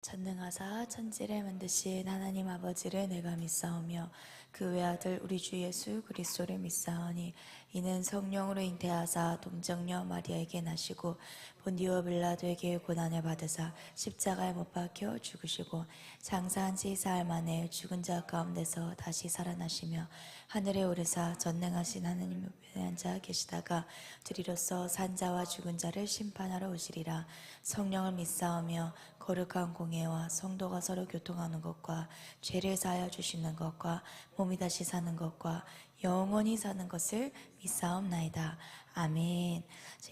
전능하사 천지를 만드신 하나님 아버지를 내가 믿사오며 그 외아들 우리 주 예수 그리스도를 믿사오니 이는 성령으로 잉태하사 동정녀 마리아에게 나시고 본디오 빌라도에게 고난을 받으사 십자가에 못 박혀 죽으시고 장사한 지 사흘 만에 죽은 자 가운데서 다시 살아나시며 하늘에 오르사 전능하신 하나님 우편에 앉아 계시다가 들이로써 산자와 죽은 자를 심판하러 오시리라. 성령을 믿사오며 거룩한 공예와 성도가 서로 교통하는 것과 죄를 사하여 주시는 것과 몸이 다시 사는 것과 영원히 사는 것을 믿사옵나이다. 아멘.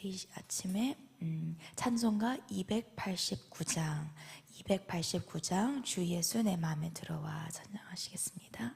이 아침에 찬송가 289장 주 예수 내 마음에 들어와 찬양하시겠습니다.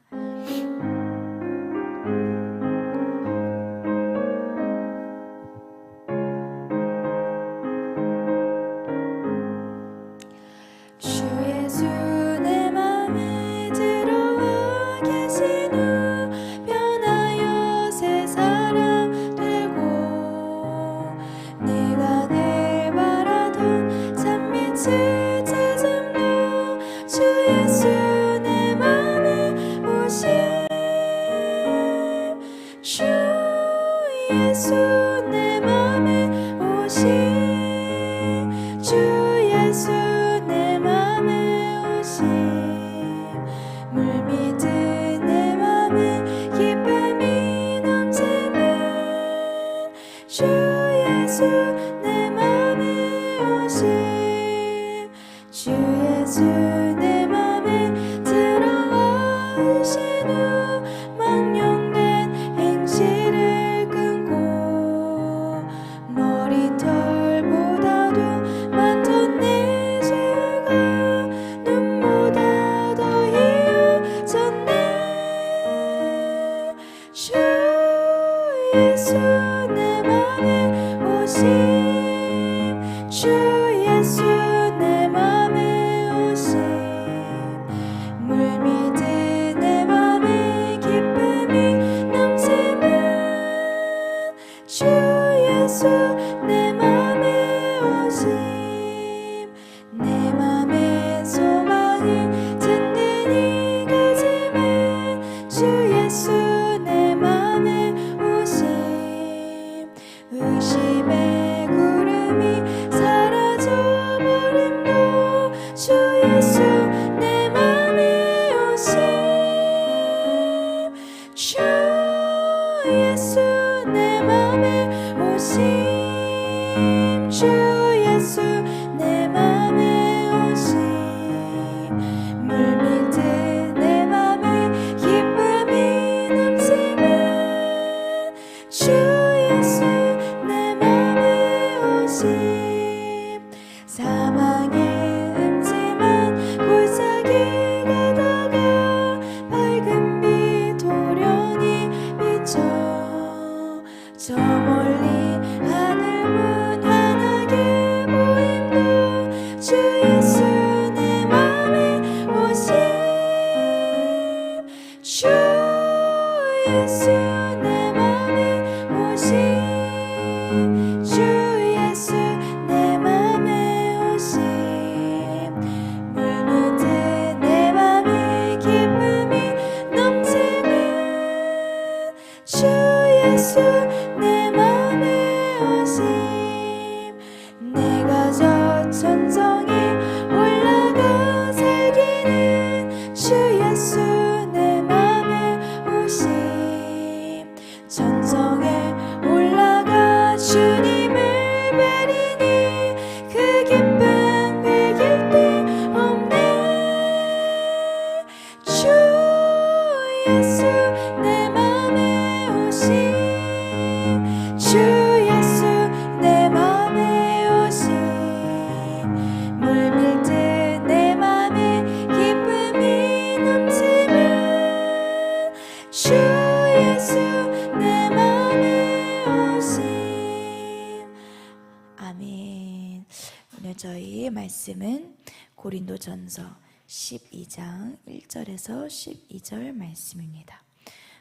저희 말씀은 고린도전서 12장 1절에서 12절 말씀입니다.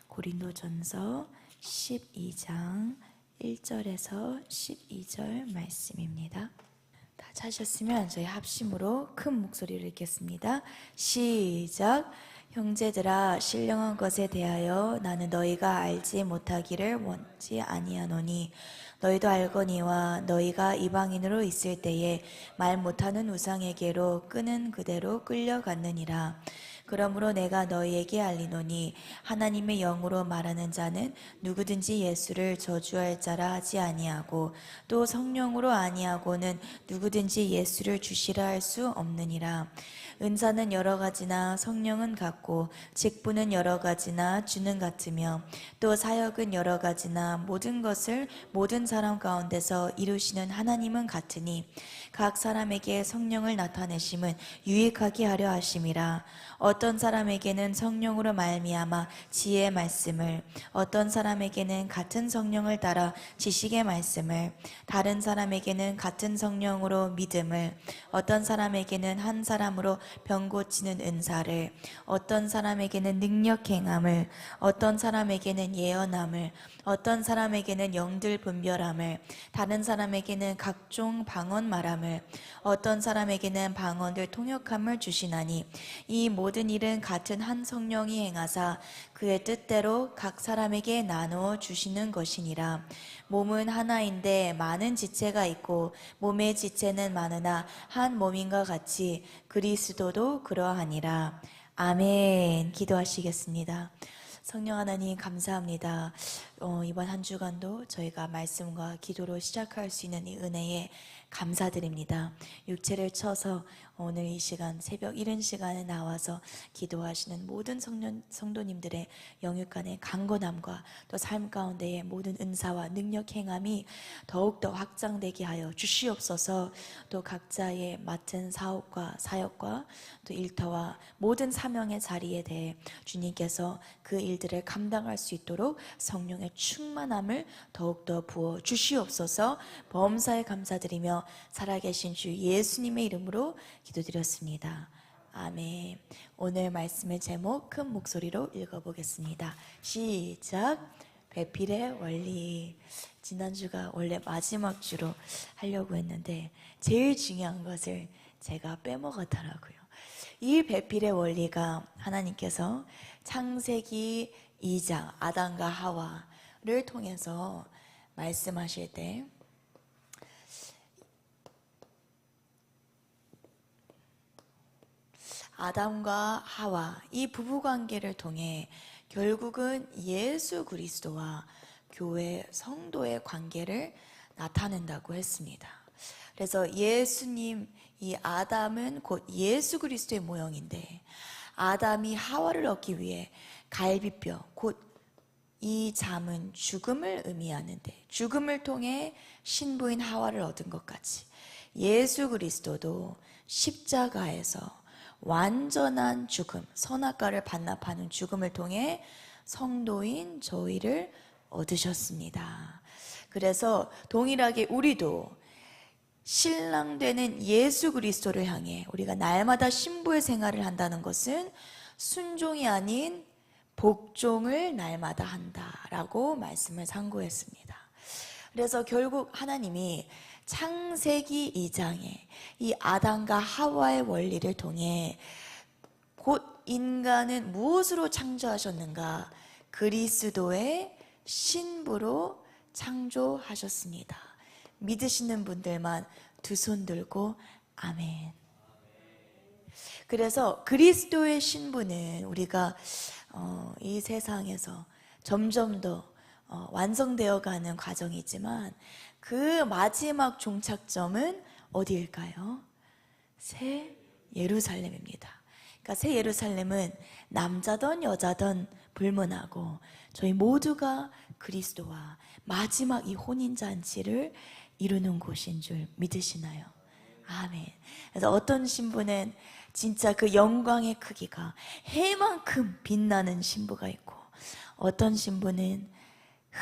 고린도전서 12장 1절에서 12절 말씀입니다. 다 찾으셨으면 저희 합심으로 큰 목소리를 읽겠습니다. 시작. 형제들아, 신령한 것에 대하여 나는 너희가 알지 못하기를 원치 아니하노니 너희도 알거니와 너희가 이방인으로 있을 때에 말 못하는 우상에게로 끄는 그대로 끌려갔느니라. 그러므로 내가 너희에게 알리노니 하나님의 영으로 말하는 자는 누구든지 예수를 저주할 자라 하지 아니하고 또 성령으로 아니하고는 누구든지 예수를 주시라 할 수 없느니라. 은사는 여러 가지나 성령은 같고 직분은 여러 가지나 주는 같으며 또 사역은 여러 가지나 모든 것을 모든 사람 가운데서 이루시는 하나님은 같으니 각 사람에게 성령을 나타내심은 유익하게 하려 하심이라. 어떤 사람에게는 성령으로 말미암아 지혜의 말씀을, 어떤 사람에게는 같은 성령을 따라 지식의 말씀을, 다른 사람에게는 같은 성령으로 믿음을, 어떤 사람에게는 한 사람으로 병 고치는 은사를, 어떤 사람에게는 능력 행함을, 어떤 사람에게는 예언함을, 어떤 사람에게는 영들 분별함을, 다른 사람에게는 각종 방언 말함을, 어떤 사람에게는 방언들 통역함을 주시나니 이 모든 일은 같은 한 성령이 행하사 그의 뜻대로 각 사람에게 나누어 주시는 것이니라. 몸은 하나인데 많은 지체가 있고 몸의 지체는 많으나 한 몸인과 같이 그리스도도 그러하니라. 아멘. 기도하시겠습니다. 성령 하나님 감사합니다. 이번 한 주간도 저희가 말씀과 기도로 시작할 수 있는 이 은혜에 감사드립니다. 육체를 쳐서 오늘 이 시간 새벽 이른 시간에 나와서 기도하시는 모든 성도님들의 영육간의 강건함과 또 삶 가운데의 모든 은사와 능력 행함이 더욱더 확장되게 하여 주시옵소서. 또 각자의 맡은 사업과 사역과 또 일터와 모든 사명의 자리에 대해 주님께서 그 일들을 감당할 수 있도록 성령의 충만함을 더욱더 부어 주시옵소서. 범사에 감사드리며 살아계신 주 예수님의 이름으로 기도드렸습니다. 아멘. 오늘 말씀의 제목 큰 목소리로 읽어보겠습니다. 시작. 배필의 원리. 지난주가 원래 마지막 주로 하려고 했는데 제일 중요한 것을 제가 빼먹었더라고요. 이 배필의 원리가 하나님께서 창세기 2장 아담과 하와를 통해서 말씀하실 때 아담과 하와 이 부부관계를 통해 결국은 예수 그리스도와 교회 성도의 관계를 나타낸다고 했습니다. 그래서 예수님, 이 아담은 곧 예수 그리스도의 모형인데 아담이 하와를 얻기 위해 갈비뼈, 곧 이 잠은 죽음을 의미하는데 죽음을 통해 신부인 하와를 얻은 것 같이 예수 그리스도도 십자가에서 완전한 죽음, 선악과를 반납하는 죽음을 통해 성도인 저희를 얻으셨습니다. 그래서 동일하게 우리도 신랑 되는 예수 그리스도를 향해 우리가 날마다 신부의 생활을 한다는 것은 순종이 아닌 복종을 날마다 한다라고 말씀을 상고했습니다. 그래서 결국 하나님이 창세기 2장에 이 아담과 하와의 원리를 통해 곧 인간은 무엇으로 창조하셨는가? 그리스도의 신부로 창조하셨습니다. 믿으시는 분들만 두 손 들고 아멘. 그래서 그리스도의 신부는 우리가 이 세상에서 점점 더 완성되어 가는 과정이지만 그 마지막 종착점은 어디일까요? 새 예루살렘입니다. 그러니까 새 예루살렘은 남자든 여자든 불문하고 저희 모두가 그리스도와 마지막 이 혼인잔치를 이루는 곳인 줄 믿으시나요? 아멘. 그래서 어떤 신부는 진짜 그 영광의 크기가 해만큼 빛나는 신부가 있고 어떤 신부는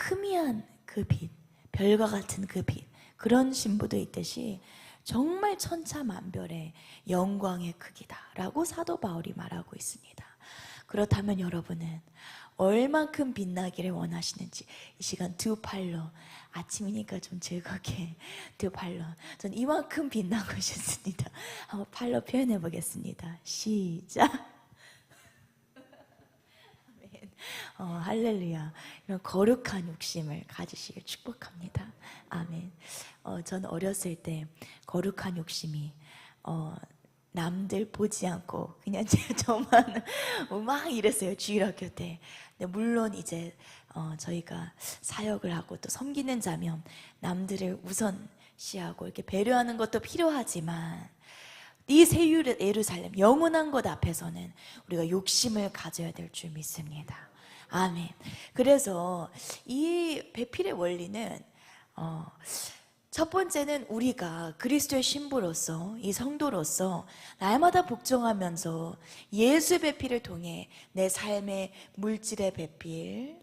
희미한 그 빛, 별과 같은 그 빛, 그런 신부도 있듯이 정말 천차만별의 영광의 크기다라고 사도 바울이 말하고 있습니다. 그렇다면 여러분은 얼만큼 빛나기를 원하시는지 이 시간 두 팔로, 아침이니까 좀 즐겁게 두 팔로, 전 이만큼 빛나고 싶습니다. 한번 팔로 표현해 보겠습니다. 시작. 할렐루야. 이런 거룩한 욕심을 가지시길 축복합니다. 아멘. 저는 어렸을 때 거룩한 욕심이 남들 보지 않고 그냥 저만 막 이랬어요. 주일학교 때. 근데 물론 이제 저희가 사역을 하고 또 섬기는 자면 남들을 우선시하고 이렇게 배려하는 것도 필요하지만 이 새 예루살렘 영원한 것 앞에서는 우리가 욕심을 가져야 될 줄 믿습니다. 아멘. 그래서 이 배필의 원리는 첫 번째는 우리가 그리스도의 신부로서, 이 성도로서 날마다 복종하면서 예수의 배필을 통해 내 삶의 물질의 배필,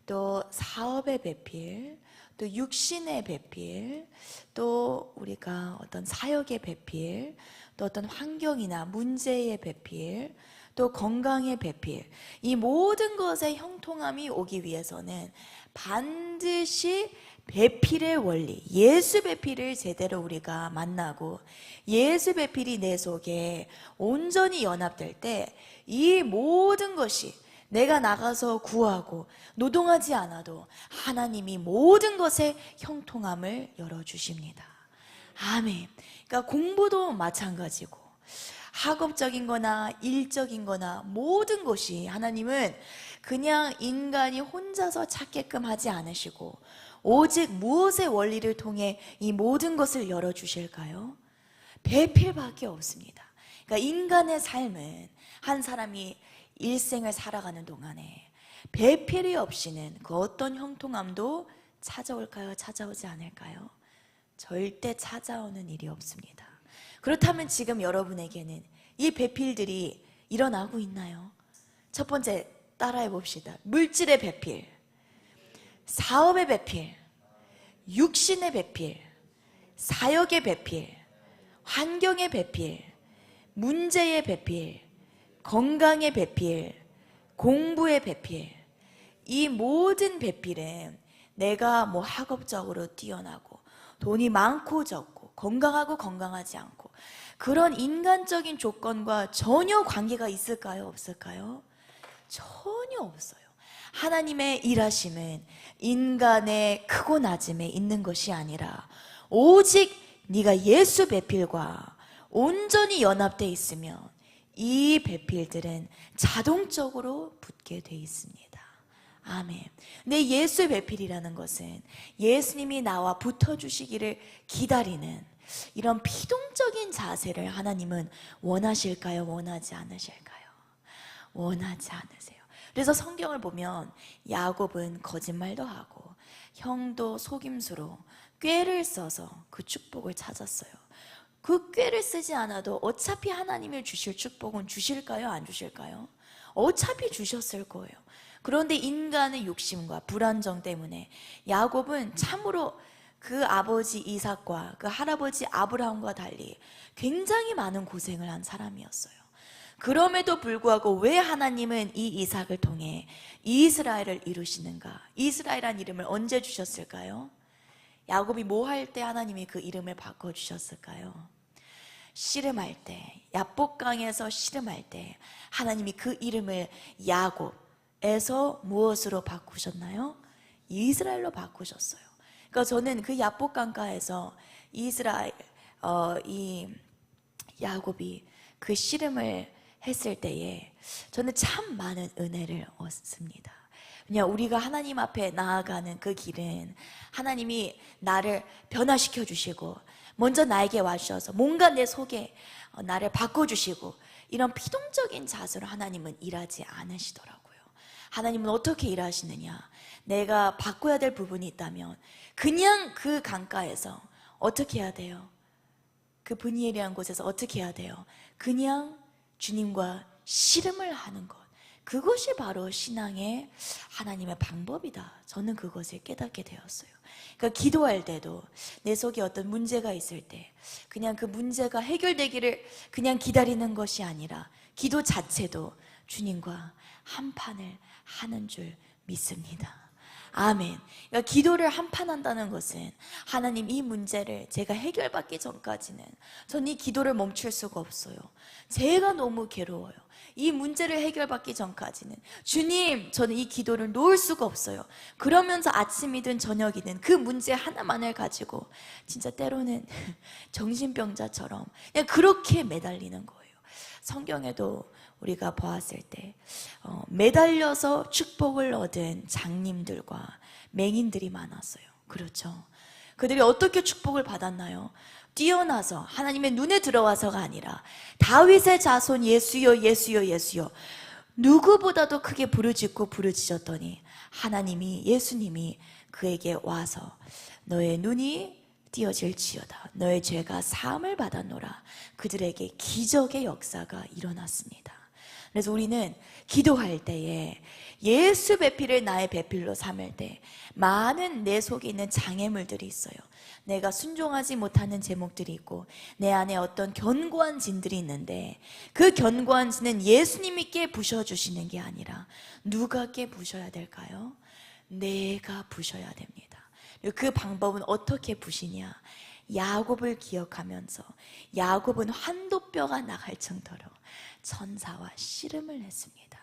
또 사업의 배필, 또 육신의 배필, 또 우리가 어떤 사역의 배필, 또 어떤 환경이나 문제의 배필, 또 건강의 배필, 이 모든 것의 형통함이 오기 위해서는 반드시 배필의 원리, 예수 배필을 제대로 우리가 만나고 예수 배필이 내 속에 온전히 연합될 때 이 모든 것이 내가 나가서 구하고 노동하지 않아도 하나님이 모든 것의 형통함을 열어주십니다. 아멘. 그러니까 공부도 마찬가지고 학업적인 거나 일적인 거나 모든 것이 하나님은 그냥 인간이 혼자서 찾게끔 하지 않으시고 오직 무엇의 원리를 통해 이 모든 것을 열어주실까요? 배필밖에 없습니다. 그러니까 인간의 삶은 한 사람이 일생을 살아가는 동안에 배필이 없이는 그 어떤 형통함도 찾아올까요? 찾아오지 않을까요? 절대 찾아오는 일이 없습니다. 그렇다면 지금 여러분에게는 이 배필들이 일어나고 있나요? 첫 번째 따라해 봅시다. 물질의 배필, 사업의 배필, 육신의 배필, 사역의 배필, 환경의 배필, 문제의 배필, 건강의 배필, 공부의 배필. 이 모든 배필은 내가 뭐 학업적으로 뛰어나고 돈이 많고 적고 건강하고 건강하지 않고 그런 인간적인 조건과 전혀 관계가 있을까요? 없을까요? 전혀 없어요. 하나님의 일하심은 인간의 크고 낮음에 있는 것이 아니라 오직 네가 예수 배필과 온전히 연합되어 있으면 이 배필들은 자동적으로 붙게 돼 있습니다. 아멘. 근데 예수의 배필이라는 것은 예수님이 나와 붙어주시기를 기다리는 이런 피동적인 자세를 하나님은 원하실까요? 원하지 않으실까요? 원하지 않으세요. 그래서 성경을 보면 야곱은 거짓말도 하고 형도 속임수로 꾀를 써서 그 축복을 찾았어요. 그 꾀를 쓰지 않아도 어차피 하나님이 주실 축복은 주실까요? 안 주실까요? 어차피 주셨을 거예요. 그런데 인간의 욕심과 불안정 때문에 야곱은 참으로 그 아버지 이삭과 그 할아버지 아브라함과 달리 굉장히 많은 고생을 한 사람이었어요. 그럼에도 불구하고 왜 하나님은 이 이삭을 통해 이스라엘을 이루시는가? 이스라엘이라는 이름을 언제 주셨을까요? 야곱이 뭐 할 때 하나님이 그 이름을 바꿔주셨을까요? 씨름할 때, 야복강에서 씨름할 때 하나님이 그 이름을 야곱에서 무엇으로 바꾸셨나요? 이스라엘로 바꾸셨어요. 그러니까 저는 그 야복강가에서 이스라엘, 이 야곱이 그 씨름을 했을 때에 저는 참 많은 은혜를 얻습니다. 그냥 우리가 하나님 앞에 나아가는 그 길은 하나님이 나를 변화시켜 주시고 먼저 나에게 와주셔서 뭔가 내 속에 나를 바꿔주시고 이런 피동적인 자세로 하나님은 일하지 않으시더라고요. 하나님은 어떻게 일하시느냐? 내가 바꿔야 될 부분이 있다면 그냥 그 강가에서 어떻게 해야 돼요? 그 브니엘이라는 곳에서 어떻게 해야 돼요? 그냥 주님과 씨름을 하는 것, 그것이 바로 신앙의 하나님의 방법이다. 저는 그것을 깨닫게 되었어요. 그러니까 기도할 때도 내 속에 어떤 문제가 있을 때 그냥 그 문제가 해결되기를 그냥 기다리는 것이 아니라 기도 자체도 주님과 한 판을 하는 줄 믿습니다. 아멘. 그러니까 기도를 한판 한다는 것은 하나님 이 문제를 제가 해결받기 전까지는 전 이 기도를 멈출 수가 없어요. 제가 너무 괴로워요. 이 문제를 해결받기 전까지는 주님, 저는 이 기도를 놓을 수가 없어요. 그러면서 아침이든 저녁이든 그 문제 하나만을 가지고 진짜 때로는 정신병자처럼 그냥 그렇게 매달리는 거예요. 성경에도 우리가 보았을 때 매달려서 축복을 얻은 장님들과 맹인들이 많았어요. 그렇죠. 그들이 어떻게 축복을 받았나요? 뛰어나서 하나님의 눈에 들어와서가 아니라 다윗의 자손 예수여 예수여 예수여 누구보다도 크게 부르짖었더니 하나님이, 예수님이 그에게 와서 너의 눈이 띄어질지어다, 너의 죄가 사함을 받았노라. 그들에게 기적의 역사가 일어났습니다. 그래서 우리는 기도할 때에 예수 배필을 나의 배필로 삼을 때 많은 내 속에 있는 장애물들이 있어요. 내가 순종하지 못하는 제목들이 있고 내 안에 어떤 견고한 진들이 있는데 그 견고한 진은 예수님이 깨부셔주시는 게 아니라 누가 깨부셔야 될까요? 내가 부셔야 됩니다. 그 방법은 어떻게 부시냐? 야곱을 기억하면서 야곱은 환도뼈가 나갈 정도로 천사와 씨름을 했습니다.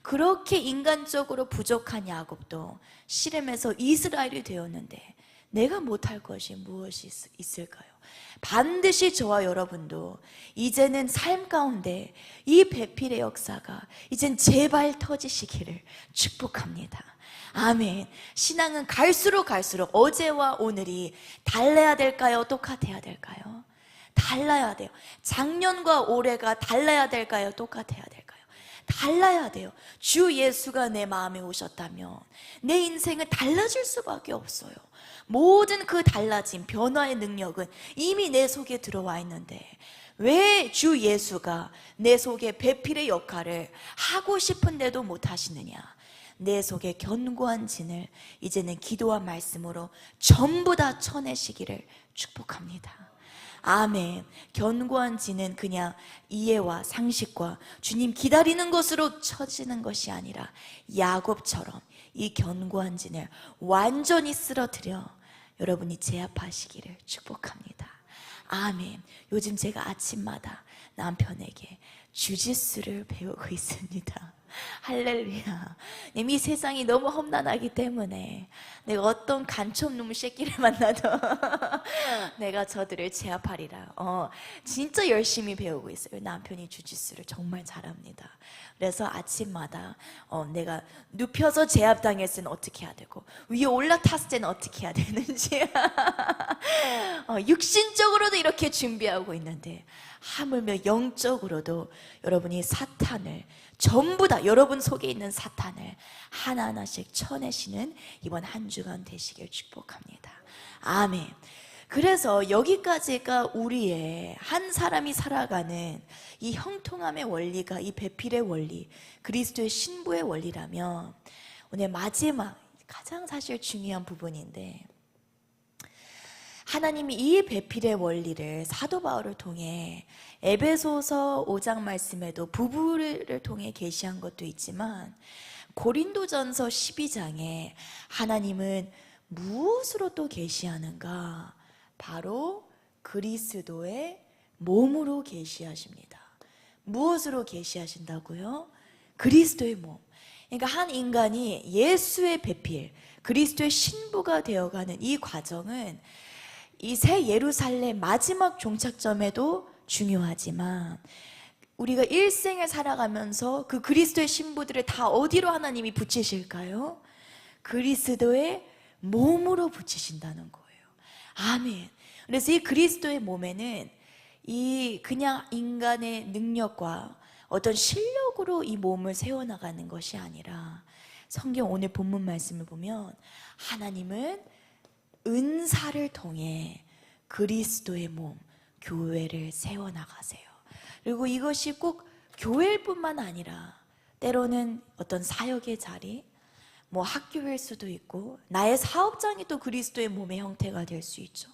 그렇게 인간적으로 부족한 야곱도 씨름해서 이스라엘이 되었는데 내가 못할 것이 무엇이 있을까요? 반드시 저와 여러분도 이제는 삶 가운데 이 배필의 역사가 이젠 제발 터지시기를 축복합니다. 아멘. 신앙은 갈수록 어제와 오늘이 달라야 될까요? 똑같아야 될까요? 달라야 돼요. 작년과 올해가 달라야 될까요? 똑같아야 될까요? 달라야 돼요. 주 예수가 내 마음에 오셨다면 내 인생은 달라질 수밖에 없어요. 모든 그 달라짐, 변화의 능력은 이미 내 속에 들어와 있는데 왜 주 예수가 내 속에 배필의 역할을 하고 싶은데도 못 하시느냐? 내 속에 견고한 진을 이제는 기도와 말씀으로 전부 다 쳐내시기를 축복합니다. 아멘. 견고한 진은 그냥 이해와 상식과 주님 기다리는 것으로 쳐지는 것이 아니라 야곱처럼 이 견고한 진을 완전히 쓰러뜨려 여러분이 제압하시기를 축복합니다. 아멘. 요즘 제가 아침마다 남편에게 주짓수를 배우고 있습니다. 할렐루야. 이 세상이 너무 험난하기 때문에 내가 어떤 간첩놈의 새끼를 만나도 내가 저들을 제압하리라. 진짜 열심히 배우고 있어요. 남편이 주짓수를 정말 잘합니다. 그래서 아침마다 내가 눕혀서 제압당했을 때는 어떻게 해야 되고 위에 올라탔을 때는 어떻게 해야 되는지 육신적으로도 이렇게 준비하고 있는데 하물며 영적으로도 여러분이 사탄을 전부 다 여러분 속에 있는 사탄을 하나하나씩 쳐내시는 이번 한 주간 되시길 축복합니다. 아멘. 그래서 여기까지가 우리의 한 사람이 살아가는 이 형통함의 원리가 이 배필의 원리, 그리스도의 신부의 원리라면 오늘 마지막 가장 사실 중요한 부분인데 하나님이 이 배필의 원리를 사도 바울을 통해 에베소서 5장 말씀에도 부부를 통해 계시한 것도 있지만 고린도전서 12장에 하나님은 무엇으로 또 계시하는가? 바로 그리스도의 몸으로 계시하십니다. 무엇으로 계시하신다고요? 그리스도의 몸. 그러니까 한 인간이 예수의 배필, 그리스도의 신부가 되어가는 이 과정은 이 새 예루살렘 마지막 종착점에도 중요하지만 우리가 일생을 살아가면서 그 그리스도의 신부들을 다 어디로 하나님이 붙이실까요? 그리스도의 몸으로 붙이신다는 거예요. 아멘. 그래서 이 그리스도의 몸에는 이 그냥 인간의 능력과 어떤 실력으로 이 몸을 세워나가는 것이 아니라 성경 오늘 본문 말씀을 보면 하나님은 은사를 통해 그리스도의 몸, 교회를 세워나가세요. 그리고 이것이 꼭 교회일 뿐만 아니라 때로는 어떤 사역의 자리, 뭐 학교일 수도 있고 나의 사업장이 또 그리스도의 몸의 형태가 될 수 있죠.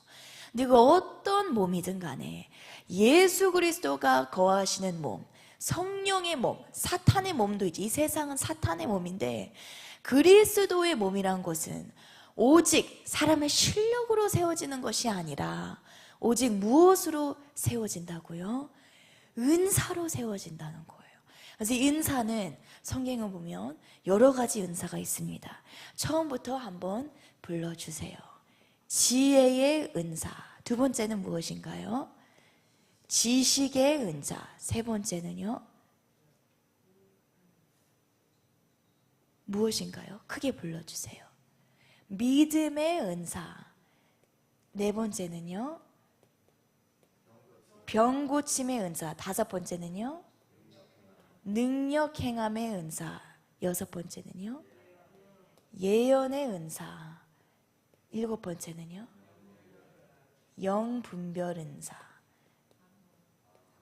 근데 그 어떤 몸이든 간에 예수 그리스도가 거하시는 몸, 성령의 몸, 사탄의 몸도 있지. 이 세상은 사탄의 몸인데 그리스도의 몸이란 것은 오직 사람의 실력으로 세워지는 것이 아니라 오직 무엇으로 세워진다고요? 은사로 세워진다는 거예요. 그래서 이 은사는 성경을 보면 여러 가지 은사가 있습니다. 처음부터 한번 불러주세요. 지혜의 은사. 두 번째는 무엇인가요? 지식의 은사. 세 번째는요? 무엇인가요? 크게 불러주세요. 믿음의 은사. 네 번째는요? 병 고침의 은사. 다섯 번째는요? 능력 행함의 은사. 여섯 번째는요? 예언의 은사. 일곱 번째는요? 영 분별 은사.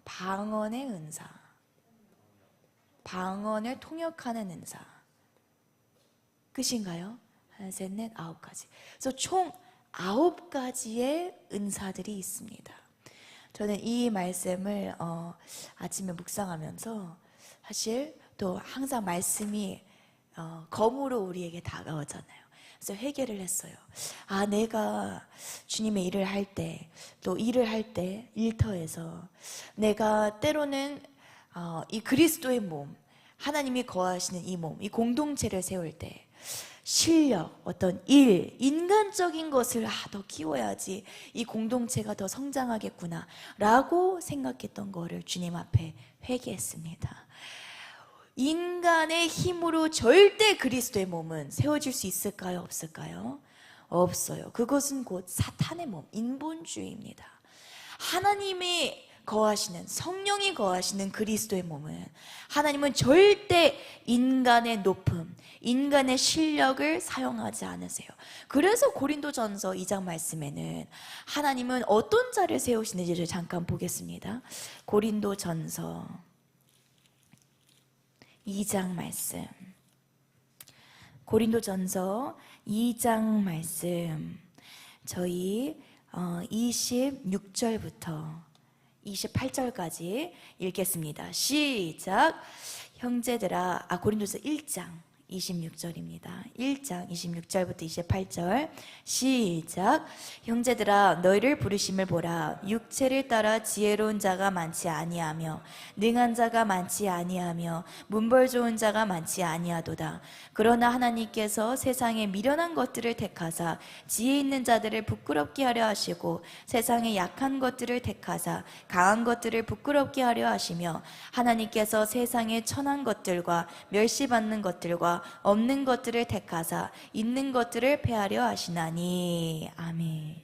방언의 은사. 방언을 통역하는 은사. 끝인가요? 하나, 셋, 넷, 아홉 가지. 그래서 총 9가지의 은사들이 있습니다. 저는 이 말씀을 아침에 묵상하면서 사실 또 항상 말씀이 검으로 우리에게 다가오잖아요. 그래서 회개를 했어요. 아, 내가 주님의 일을 할 때, 또 일을 할 때 일터에서 내가 때로는 이 그리스도의 몸, 하나님이 거하시는 이 몸, 이 공동체를 세울 때 실력, 어떤 일, 인간적인 것을 더 키워야지 이 공동체가 더 성장하겠구나 라고 생각했던 거를 주님 앞에 회개했습니다. 인간의 힘으로 절대 그리스도의 몸은 세워질 수 있을까요? 없을까요? 없어요. 그것은 곧 사탄의 몸, 인본주의입니다. 하나님이 거하시는, 성령이 거하시는 그리스도의 몸은 하나님은 절대 인간의 높음, 인간의 실력을 사용하지 않으세요. 그래서 고린도전서 2장 말씀에는 하나님은 어떤 자를 세우시는지를 잠깐 보겠습니다. 고린도전서 2장 말씀. 고린도전서 2장 말씀. 저희 26절부터 28절까지 읽겠습니다. 시작. 형제들아, 고린도서 1장 26절입니다. 1장 26절부터 28절 시작. 형제들아, 너희를 부르심을 보라. 육체를 따라 지혜로운 자가 많지 아니하며 능한 자가 많지 아니하며 문벌 좋은 자가 많지 아니하도다. 그러나 하나님께서 세상에 미련한 것들을 택하사 지혜 있는 자들을 부끄럽게 하려 하시고 세상에 약한 것들을 택하사 강한 것들을 부끄럽게 하려 하시며 하나님께서 세상에 천한 것들과 멸시받는 것들과 없는 것들을 택하사 있는 것들을 폐하려 하시나니. 아멘.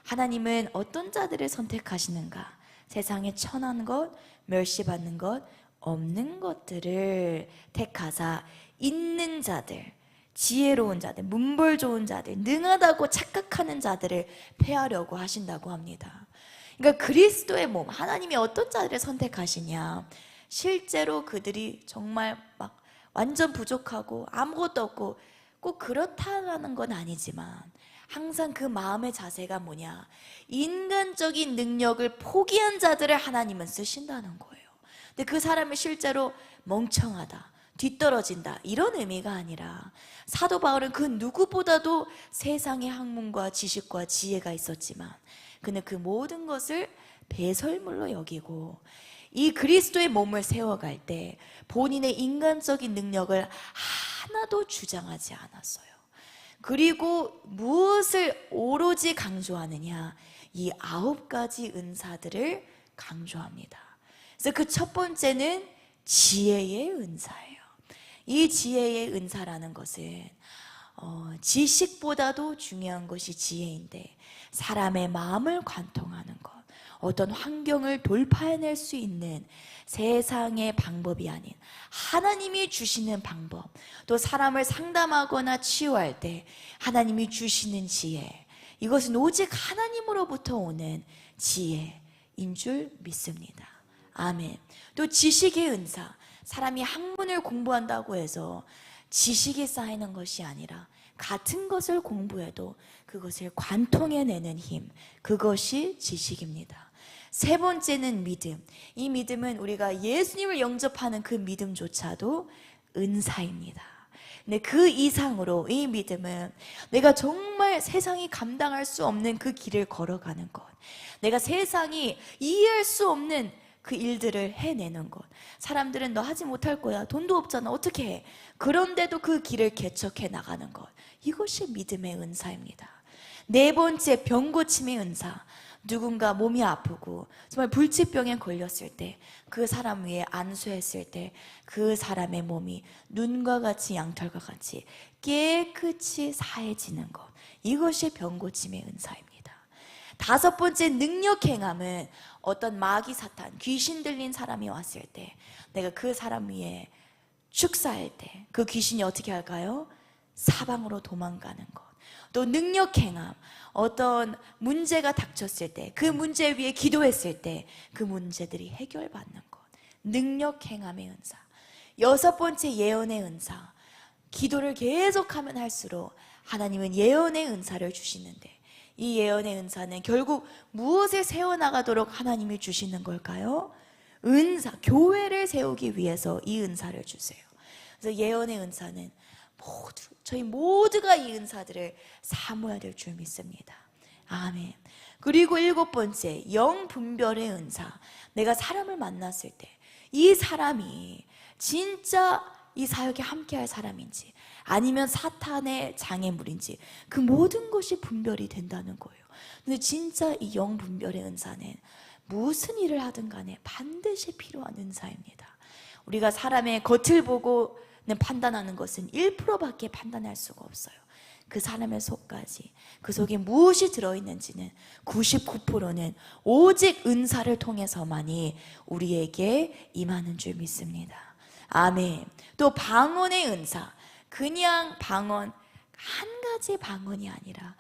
하나님은 어떤 자들을 선택하시는가? 세상에 천한 것, 멸시받는 것, 없는 것들을 택하사 있는 자들, 지혜로운 자들, 문벌 좋은 자들, 능하다고 착각하는 자들을 폐하려고 하신다고 합니다. 그러니까 그리스도의 몸, 하나님이 어떤 자들을 선택하시냐? 실제로 그들이 정말 막 완전 부족하고 아무것도 없고 꼭 그렇다라는 건 아니지만 항상 그 마음의 자세가 뭐냐? 인간적인 능력을 포기한 자들을 하나님은 쓰신다는 거예요. 근데 그 사람이 실제로 멍청하다, 뒤떨어진다, 이런 의미가 아니라 사도 바울은 그 누구보다도 세상의 학문과 지식과 지혜가 있었지만 그는 그 모든 것을 배설물로 여기고 이 그리스도의 몸을 세워갈 때 본인의 인간적인 능력을 하나도 주장하지 않았어요. 그리고 무엇을 오로지 강조하느냐? 이 9가지 은사들을 강조합니다. 그래서 그 첫 번째는 지혜의 은사예요. 이 지혜의 은사라는 것은 지식보다도 중요한 것이 지혜인데 사람의 마음을 관통하는 것, 어떤 환경을 돌파해낼 수 있는 세상의 방법이 아닌 하나님이 주시는 방법, 또 사람을 상담하거나 치유할 때 하나님이 주시는 지혜, 이것은 오직 하나님으로부터 오는 지혜인 줄 믿습니다. 아멘. 또 지식의 은사, 사람이 학문을 공부한다고 해서 지식이 쌓이는 것이 아니라 같은 것을 공부해도 그것을 관통해내는 힘, 그것이 지식입니다. 세 번째는 믿음. 이 믿음은 우리가 예수님을 영접하는 그 믿음조차도 은사입니다. 근데 그 이상으로 이 믿음은 내가 정말 세상이 감당할 수 없는 그 길을 걸어가는 것, 내가 세상이 이해할 수 없는 그 일들을 해내는 것. 사람들은 너 하지 못할 거야, 돈도 없잖아, 어떻게 해? 그런데도 그 길을 개척해 나가는 것, 이것이 믿음의 은사입니다. 네 번째, 병 고침의 은사. 누군가 몸이 아프고 정말 불치병에 걸렸을 때, 그 사람 위에 안수했을 때 그 사람의 몸이 눈과 같이 양털과 같이 깨끗이 사해지는 것, 이것이 병 고침의 은사입니다. 다섯 번째, 능력 행함은 어떤 마귀 사탄, 귀신 들린 사람이 왔을 때 내가 그 사람 위에 축사할 때 그 귀신이 어떻게 할까요? 사방으로 도망가는 것. 또 능력 행함, 어떤 문제가 닥쳤을 때 그 문제 위에 기도했을 때 그 문제들이 해결받는 것, 능력 행함의 은사. 여섯 번째, 예언의 은사. 기도를 계속하면 할수록 하나님은 예언의 은사를 주시는데, 이 예언의 은사는 결국 무엇에 세워나가도록 하나님이 주시는 걸까요? 은사, 교회를 세우기 위해서 이 은사를 주세요. 그래서 예언의 은사는 저희 모두가 이 은사들을 사모해야 될 줄 믿습니다. 아멘. 그리고 일곱 번째, 영분별의 은사. 내가 사람을 만났을 때 이 사람이 진짜 이 사역에 함께할 사람인지 아니면 사탄의 장애물인지 그 모든 것이 분별이 된다는 거예요. 근데 진짜 이 영분별의 은사는 무슨 일을 하든 간에 반드시 필요한 은사입니다. 우리가 사람의 겉을 보고 판단하는 것은 1%밖에 판단할 수가 없어요. 그 사람의 속까지, 그 속에 무엇이 들어있는지는 99%는 오직 은사를 통해서만이 우리에게 임하는 줄 믿습니다. 아멘. 또 방언의 은사. 그냥 방언, 한 가지 방언이 아니라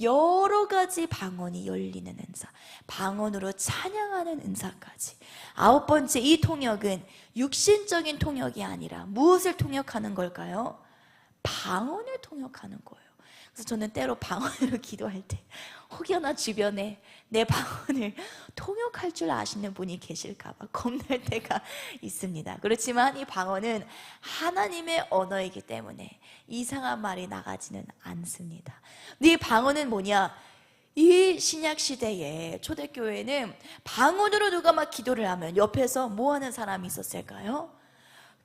여러 가지 방언이 열리는 은사, 방언으로 찬양하는 은사까지. 아홉 번째, 이 통역은 육신적인 통역이 아니라 무엇을 통역하는 걸까요? 방언을 통역하는 거예요. 그래서 저는 때로 방언으로 기도할 때 혹여나 주변에 내 방언을 통역할 줄 아시는 분이 계실까 봐 겁날 때가 있습니다. 그렇지만 이 방언은 하나님의 언어이기 때문에 이상한 말이 나가지는 않습니다. 근데 이 방언은 뭐냐? 이 신약 시대에 초대교회는 방언으로 누가 막 기도를 하면 옆에서 뭐 하는 사람이 있었을까요?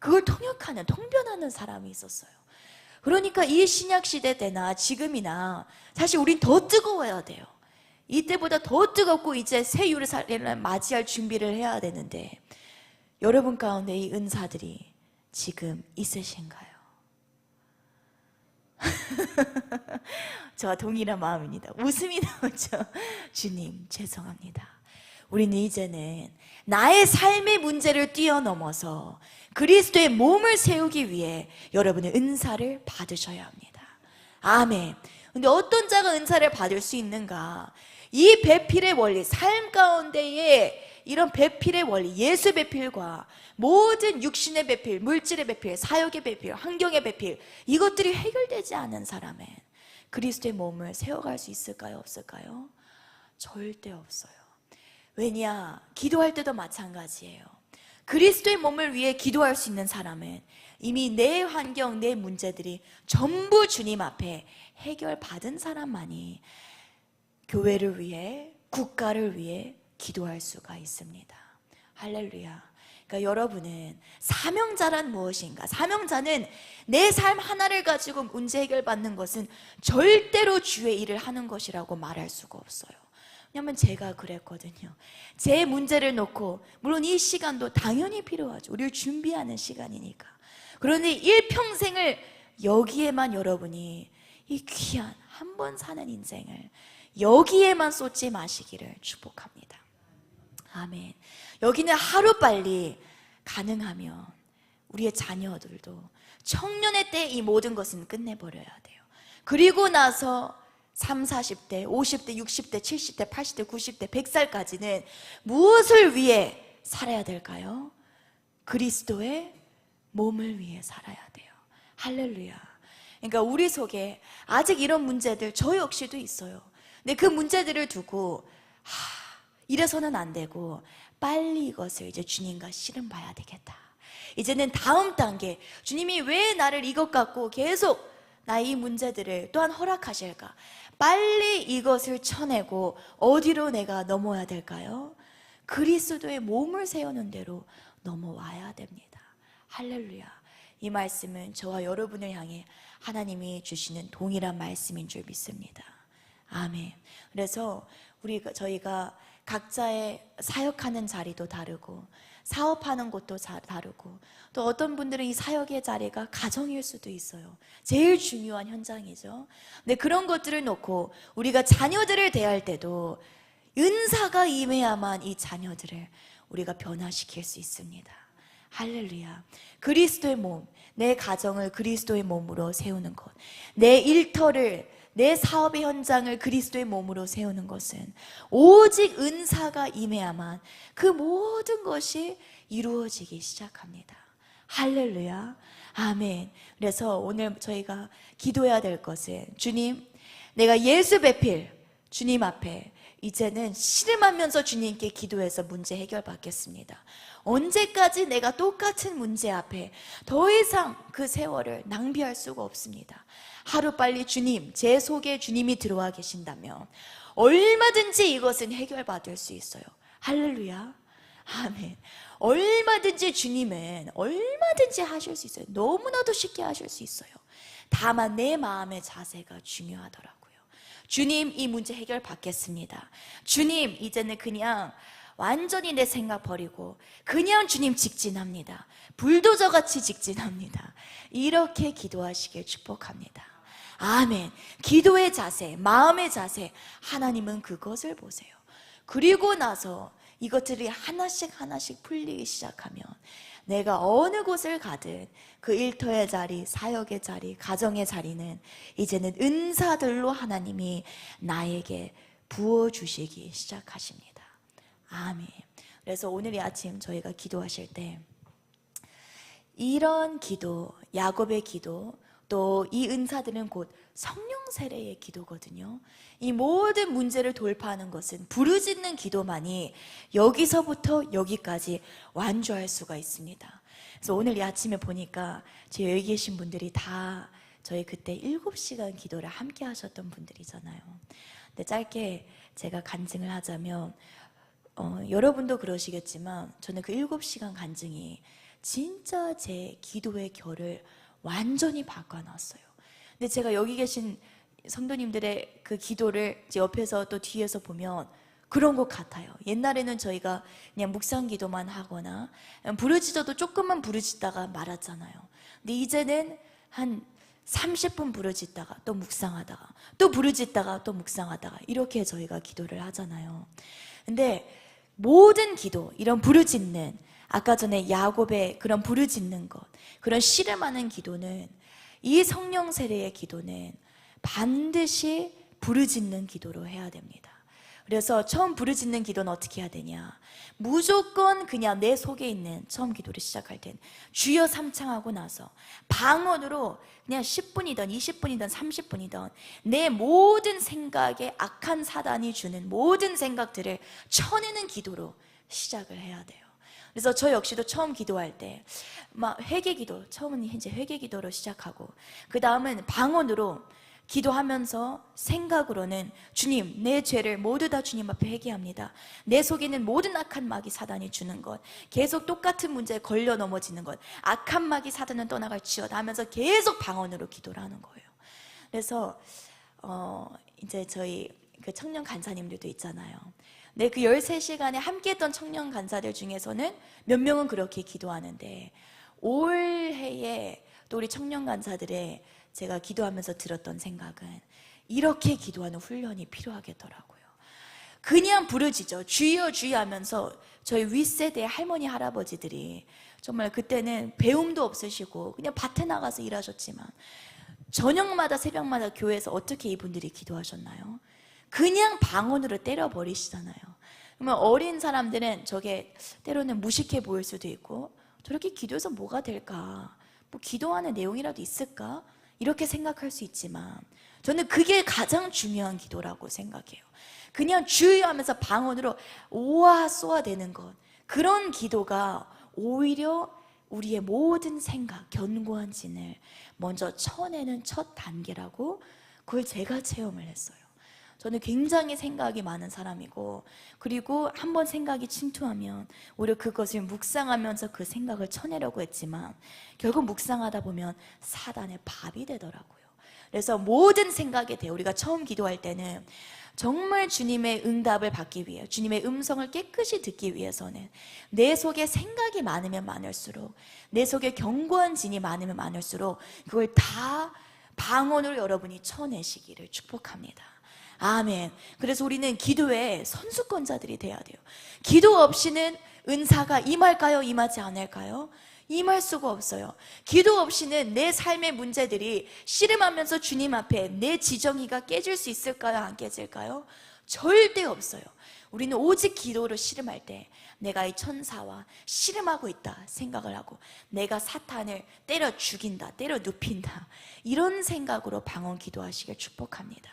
그걸 통역하는, 통변하는 사람이 있었어요. 그러니까 이 신약 시대 때나 지금이나 사실 우린 더 뜨거워야 돼요. 이때보다 더 뜨겁고 이제 새 예루살렘을 맞이할 준비를 해야 되는데, 여러분 가운데 이 은사들이 지금 있으신가요? 저와 동일한 마음입니다. 웃음이 나오죠. 주님, 죄송합니다. 우리는 이제는 나의 삶의 문제를 뛰어넘어서 그리스도의 몸을 세우기 위해 여러분의 은사를 받으셔야 합니다. 아멘. 근데 어떤 자가 은사를 받을 수 있는가? 이 배필의 원리, 삶 가운데에 이런 배필의 원리, 예수 배필과 모든 육신의 배필, 물질의 배필, 사역의 배필, 환경의 배필, 이것들이 해결되지 않은 사람은 그리스도의 몸을 세워갈 수 있을까요? 없을까요? 절대 없어요. 왜냐? 기도할 때도 마찬가지예요. 그리스도의 몸을 위해 기도할 수 있는 사람은 이미 내 환경, 내 문제들이 전부 주님 앞에 해결받은 사람만이 교회를 위해, 국가를 위해 기도할 수가 있습니다. 할렐루야. 그러니까 여러분은 사명자란 무엇인가? 사명자는 내 삶 하나를 가지고 문제 해결받는 것은 절대로 주의 일을 하는 것이라고 말할 수가 없어요. 왜냐하면 제가 그랬거든요. 제 문제를 놓고, 물론 이 시간도 당연히 필요하죠. 우리를 준비하는 시간이니까. 그런데 일평생을 여기에만, 여러분이 이 귀한 한 번 사는 인생을 여기에만 쏟지 마시기를 축복합니다. 아멘. 여기는 하루빨리 가능하면 우리의 자녀들도 청년의 때 이 모든 것은 끝내버려야 돼요. 그리고 나서 30, 40대, 50대, 60대, 70대, 80대, 90대, 100살까지는 무엇을 위해 살아야 될까요? 그리스도의 몸을 위해 살아야 돼요. 할렐루야. 그러니까 우리 속에 아직 이런 문제들 저 역시도 있어요. 근데 그 문제들을 두고 이래서는 안 되고 빨리 이것을 이제 주님과 씨름 봐야 되겠다. 이제는 다음 단계, 주님이 왜 나를 이것 갖고 계속 나의 이 문제들을 또한 허락하실까? 빨리 이것을 쳐내고 어디로 내가 넘어야 될까요? 그리스도의 몸을 세우는 대로 넘어와야 됩니다. 할렐루야. 이 말씀은 저와 여러분을 향해 하나님이 주시는 동일한 말씀인 줄 믿습니다. 아멘. 그래서 저희가 각자의 사역하는 자리도 다르고 사업하는 곳도 다르고, 또 어떤 분들은 이 사역의 자리가 가정일 수도 있어요. 제일 중요한 현장이죠. 근데 그런 것들을 놓고 우리가 자녀들을 대할 때도 은사가 임해야만 이 자녀들을 우리가 변화시킬 수 있습니다. 할렐루야. 그리스도의 몸, 내 가정을 그리스도의 몸으로 세우는 것, 내 일터를, 내 사업의 현장을 그리스도의 몸으로 세우는 것은 오직 은사가 임해야만 그 모든 것이 이루어지기 시작합니다. 할렐루야. 아멘. 그래서 오늘 저희가 기도해야 될 것은, 주님, 내가 예수 배필 주님 앞에 이제는 씨름하면서 주님께 기도해서 문제 해결받겠습니다. 언제까지 내가 똑같은 문제 앞에 더 이상 그 세월을 낭비할 수가 없습니다. 하루빨리 주님, 제 속에 주님이 들어와 계신다면 얼마든지 이것은 해결받을 수 있어요. 할렐루야. 아멘. 얼마든지 주님은 얼마든지 하실 수 있어요. 너무나도 쉽게 하실 수 있어요. 다만 내 마음의 자세가 중요하더라고요. 주님, 이 문제 해결받겠습니다. 주님, 이제는 그냥 완전히 내 생각 버리고 그냥 주님 직진합니다. 불도저같이 직진합니다. 이렇게 기도하시길 축복합니다. 아멘. 기도의 자세, 마음의 자세, 하나님은 그것을 보세요. 그리고 나서 이것들이 하나씩 하나씩 풀리기 시작하면 내가 어느 곳을 가든 그 일터의 자리, 사역의 자리, 가정의 자리는 이제는 은사들로 하나님이 나에게 부어주시기 시작하십니다. 아멘. 그래서 오늘 이 아침 저희가 기도하실 때 이런 기도, 야곱의 기도, 또 이 은사들은 곧 성령 세례의 기도거든요. 이 모든 문제를 돌파하는 것은 부르짖는 기도만이 여기서부터 여기까지 완주할 수가 있습니다. 그래서 오늘 이 아침에 보니까 제 여기 계신 분들이 다 저희 그때 7시간 기도를 함께 하셨던 분들이잖아요. 근데 짧게 제가 간증을 하자면 여러분도 그러시겠지만 저는 그 7시간 간증이 진짜 제 기도의 결을 완전히 바꿔놨어요. 근데 제가 여기 계신 성도님들의 그 기도를 제 옆에서 또 뒤에서 보면 그런 것 같아요. 옛날에는 저희가 그냥 묵상 기도만 하거나 부르짖어도 조금만 부르짖다가 말았잖아요. 근데 이제는 한 30분 부르짖다가 또 묵상하다가 또 부르짖다가 또 묵상하다가 이렇게 저희가 기도를 하잖아요. 근데 모든 기도, 이런 부르짖는, 아까 전에 야곱의 그런 부르짖는 것, 그런 씨름하는 기도는, 이 성령 세례의 기도는 반드시 부르짖는 기도로 해야 됩니다. 그래서 처음 부르짖는 기도는 어떻게 해야 되냐? 무조건 그냥 내 속에 있는, 처음 기도를 시작할 땐 주여 삼창하고 나서 방언으로 그냥 10분이든 20분이든 30분이든 내 모든 생각에 악한 사단이 주는 모든 생각들을 쳐내는 기도로 시작을 해야 돼요. 그래서 저 역시도 처음 기도할 때 막 회개기도, 처음은 이제 회개기도로 시작하고 그 다음은 방언으로 기도하면서 생각으로는 주님, 내 죄를 모두 다 주님 앞에 회개합니다. 내 속에는 모든 악한 마귀 사단이 주는 것, 계속 똑같은 문제에 걸려 넘어지는 것, 악한 마귀 사단은 떠나갈지어다 하면서 계속 방언으로 기도를 하는 거예요. 그래서 이제 저희 그 청년 간사님들도 있잖아요. 네, 그 13시간에 함께 했던 청년 간사들 중에서는 몇 명은 그렇게 기도하는데, 올해에 또 우리 청년 간사들의 제가 기도하면서 들었던 생각은 이렇게 기도하는 훈련이 필요하겠더라고요. 그냥 부르짖어 주여 주여 하면서 저희 윗세대의 할머니 할아버지들이 정말 그때는 배움도 없으시고 그냥 밭에 나가서 일하셨지만 저녁마다 새벽마다 교회에서 어떻게 이분들이 기도하셨나요? 그냥 방언으로 때려버리시잖아요. 그러면 어린 사람들은 저게 때로는 무식해 보일 수도 있고, 저렇게 기도해서 뭐가 될까? 뭐 기도하는 내용이라도 있을까? 이렇게 생각할 수 있지만 저는 그게 가장 중요한 기도라고 생각해요. 그냥 주여 하면서 방언으로 오아 쏘아대는 것, 그런 기도가 오히려 우리의 모든 생각, 견고한 진을 먼저 쳐내는 첫 단계라고, 그걸 제가 체험을 했어요. 저는 굉장히 생각이 많은 사람이고, 그리고 한번 생각이 침투하면 오히려 그것을 묵상하면서 그 생각을 쳐내려고 했지만 결국 묵상하다 보면 사단의 밥이 되더라고요. 그래서 모든 생각에 대해 우리가 처음 기도할 때는 정말 주님의 응답을 받기 위해, 주님의 음성을 깨끗이 듣기 위해서는 내 속에 생각이 많으면 많을수록, 내 속에 견고한 진이 많으면 많을수록 그걸 다 방언으로 여러분이 쳐내시기를 축복합니다. 아멘. 그래서 우리는 기도의 선수권자들이 돼야 돼요. 기도 없이는 은사가 임할까요? 임하지 않을까요? 임할 수가 없어요. 기도 없이는 내 삶의 문제들이 씨름하면서 주님 앞에 내 지정의가 깨질 수 있을까요? 안 깨질까요? 절대 없어요. 우리는 오직 기도로 씨름할 때 내가 이 천사와 씨름하고 있다 생각을 하고, 내가 사탄을 때려 죽인다, 때려 눕힌다, 이런 생각으로 방언 기도하시길 축복합니다.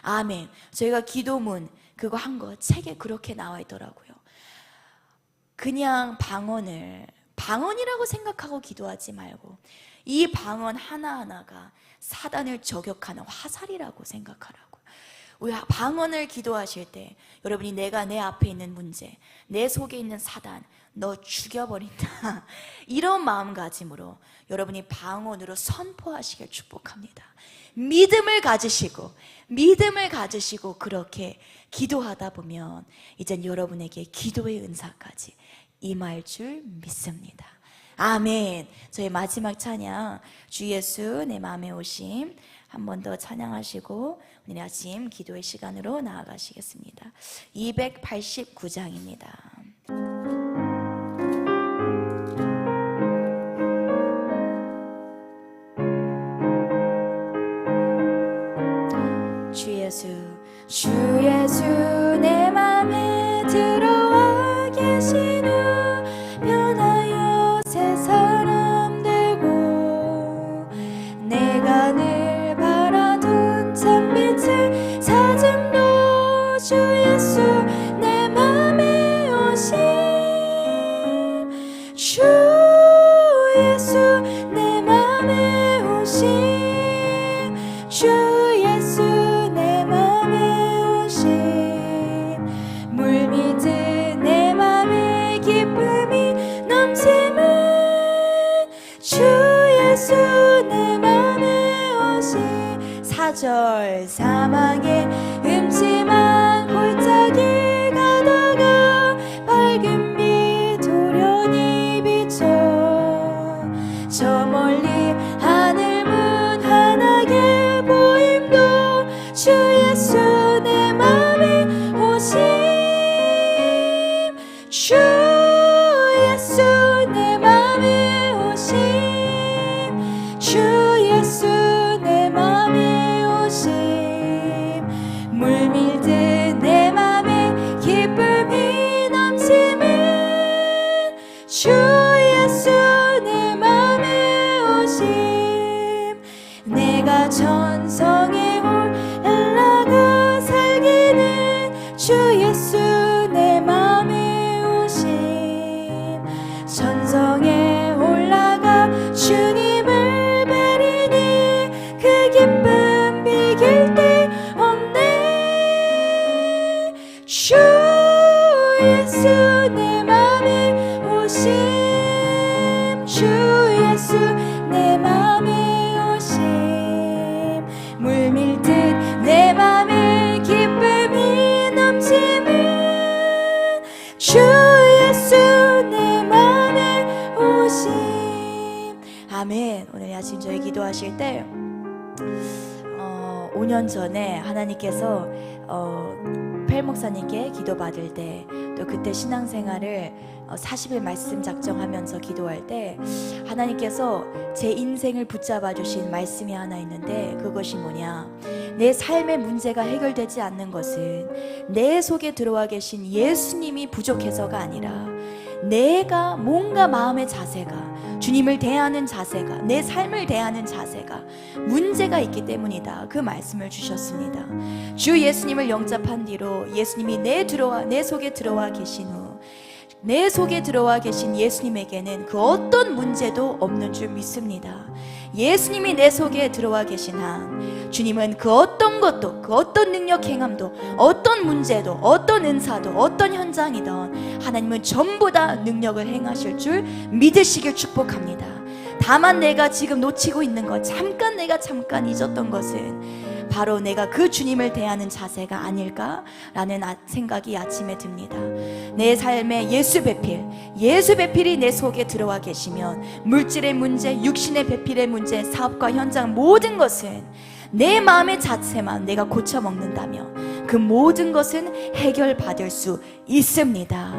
아멘. 저희가 기도문 그거 한 거 책에 그렇게 나와 있더라고요. 그냥 방언이라고 생각하고 기도하지 말고 이 방언 하나하나가 사단을 저격하는 화살이라고 생각하라고. 우리 방언을 기도하실 때 여러분이 내가 내 앞에 있는 문제, 내 속에 있는 사단 너 죽여버린다, 이런 마음가짐으로 여러분이 방언으로 선포하시길 축복합니다. 믿음을 가지시고 그렇게 기도하다 보면 이젠 여러분에게 기도의 은사까지 임할 줄 믿습니다. 아멘. 저희 마지막 찬양, 주 예수 내 마음에 오심, 한 번 더 찬양하시고 오늘 아침 기도의 시간으로 나아가시겠습니다. 289장입니다. 주 예수 내 맘에 들어와 계신 후 변하여 새 사람 되고, 내가 늘 바라던 참빛을 찾음도 주 예수 내 맘에 오심, 주 예수 내 맘에 오심, 주 예수 사절 사망의 음침한 골짜기 가다가 밝은 빛 도련히 비춰 저 멀리 하늘 문 환하게 보임도 주 예수 내 맘에 오심, 주 예수 내 맘에 오심, 주 예수 내 맘에 물밀듯 내 맘에 기쁨이 넘치면 주 예수 내 맘에 오심, 내가 천성에 올라가 살기는 주 예수 내 맘에 오심, 천성에 올라가 주님을 뵈리니 그 기쁨 비길 때 주 예수 내 맘에 오심, 주 예수 내 맘에 오심, 물밀듯 내 맘에 기쁨이 넘치면 주 예수 내 맘에 오심. 아멘. 오늘 아침 저희 기도하실 때 5년 전에 하나님께서 펠 목사님께 기도 받을 때, 또 그때 신앙생활을 40일 말씀 작정하면서 기도할 때 하나님께서 제 인생을 붙잡아 주신 말씀이 하나 있는데, 그것이 뭐냐, 내 삶의 문제가 해결되지 않는 것은 내 속에 들어와 계신 예수님이 부족해서가 아니라 내가 뭔가 마음의 자세가 주님을 대하는 자세가, 내 삶을 대하는 자세가 문제가 있기 때문이다. 그 말씀을 주셨습니다. 주 예수님을 영접한 뒤로 예수님이 내 속에 들어와 계신 후 내 속에 들어와 계신 예수님에게는 그 어떤 문제도 없는 줄 믿습니다. 예수님이 내 속에 들어와 계신 한 주님은 그 어떤 것도, 그 어떤 능력 행함도, 어떤 문제도, 어떤 은사도, 어떤 현장이든 하나님은 전부 다 능력을 행하실 줄 믿으시길 축복합니다. 다만 내가 지금 놓치고 있는 것, 내가 잠깐 잊었던 것은 바로 내가 그 주님을 대하는 자세가 아닐까라는 생각이 아침에 듭니다. 내 삶에 예수 배필이 내 속에 들어와 계시면 물질의 문제, 육신의 배필의 문제, 사업과 현장 모든 것은 내 마음의 자체만 내가 고쳐 먹는다면 그 모든 것은 해결받을 수 있습니다.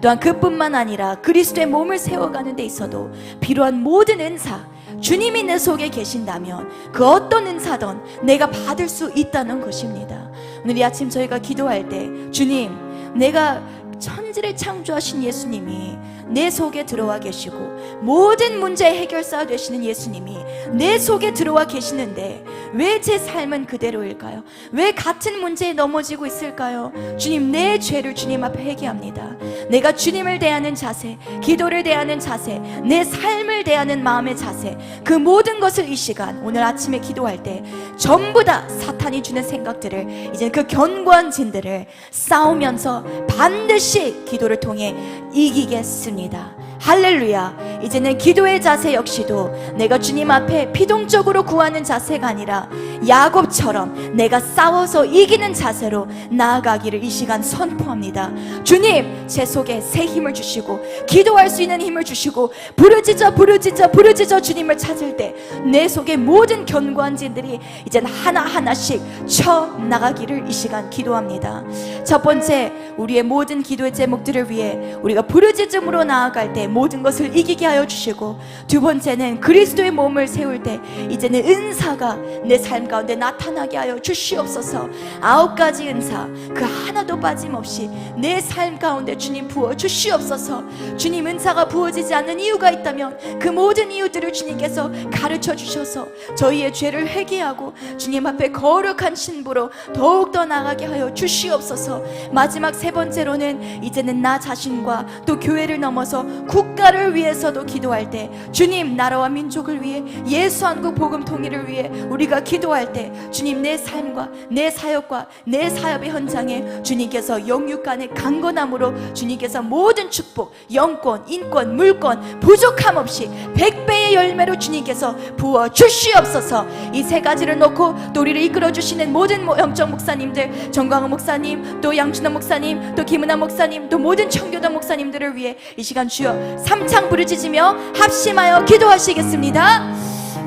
또한 그뿐만 아니라 그리스도의 몸을 세워가는 데 있어도 필요한 모든 은사, 주님이 내 속에 계신다면 그 어떤 은사든 내가 받을 수 있다는 것입니다. 오늘 이 아침 저희가 기도할 때 주님, 내가 천지를 창조하신 예수님이 내 속에 들어와 계시고 모든 문제의 해결사가 되시는 예수님이 내 속에 들어와 계시는데 왜 제 삶은 그대로일까요? 왜 같은 문제에 넘어지고 있을까요? 주님, 내 죄를 주님 앞에 회개합니다. 내가 주님을 대하는 자세, 기도를 대하는 자세, 내 삶을 대하는 마음의 자세, 그 모든 것을 이 시간 오늘 아침에 기도할 때 전부 다 사탄이 주는 생각들을, 이제 그 견고한 진들을 싸우면서 반드시 기도를 통해 이기겠습니다. 할렐루야. 이제는 기도의 자세 역시도 내가 주님 앞에 피동적으로 구하는 자세가 아니라 야곱처럼 내가 싸워서 이기는 자세로 나아가기를 이 시간 선포합니다. 주님, 제 속에 새 힘을 주시고 기도할 수 있는 힘을 주시고 부르짖어 주님을 찾을 때 내 속에 모든 견고한 진들이 이젠 하나하나씩 쳐나가기를 이 시간 기도합니다. 첫 번째, 우리의 모든 기도의 제목들을 위해 우리가 부르짖음으로 나아갈 때 모든 것을 이기게 하여 주시고, 두 번째는 그리스도의 몸을 세울 때 이제는 은사가 내 삶 가운데 나타나게 하여 주시옵소서. 9가지 은사 그 하나도 빠짐없이 내 삶 가운데 주님 부어 주시옵소서. 주님, 은사가 부어지지 않는 이유가 있다면 그 모든 이유들을 주님께서 가르쳐 주셔서 저희의 죄를 회개하고 주님 앞에 거룩한 신부로 더욱더 나가게 하여 주시옵소서. 마지막 세 번째로는 이제는 나 자신과 또 교회를 넘어서 국가를 위해서도 기도할 때 주님, 나라와 민족을 위해, 예수 한국 복음 통일을 위해 우리가 기도할 때 주님, 내 삶과 내 사역과 내 사업의 현장에 주님께서 영육간의 강건함으로 주님께서 모든 축복, 영권, 인권, 물권 부족함 없이 100배의 열매로 주님께서 부어 주시옵소서. 이 세 가지를 놓고 또 우리를 이끌어 주시는 모든 영적 목사님들, 정광훈 목사님, 또 양준호 목사님, 또 김은아 목사님, 또 모든 청교도 목사님들을 위해 이 시간 주여 삼창 부르짖으며 합심하여 기도하시겠습니다.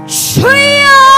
주여!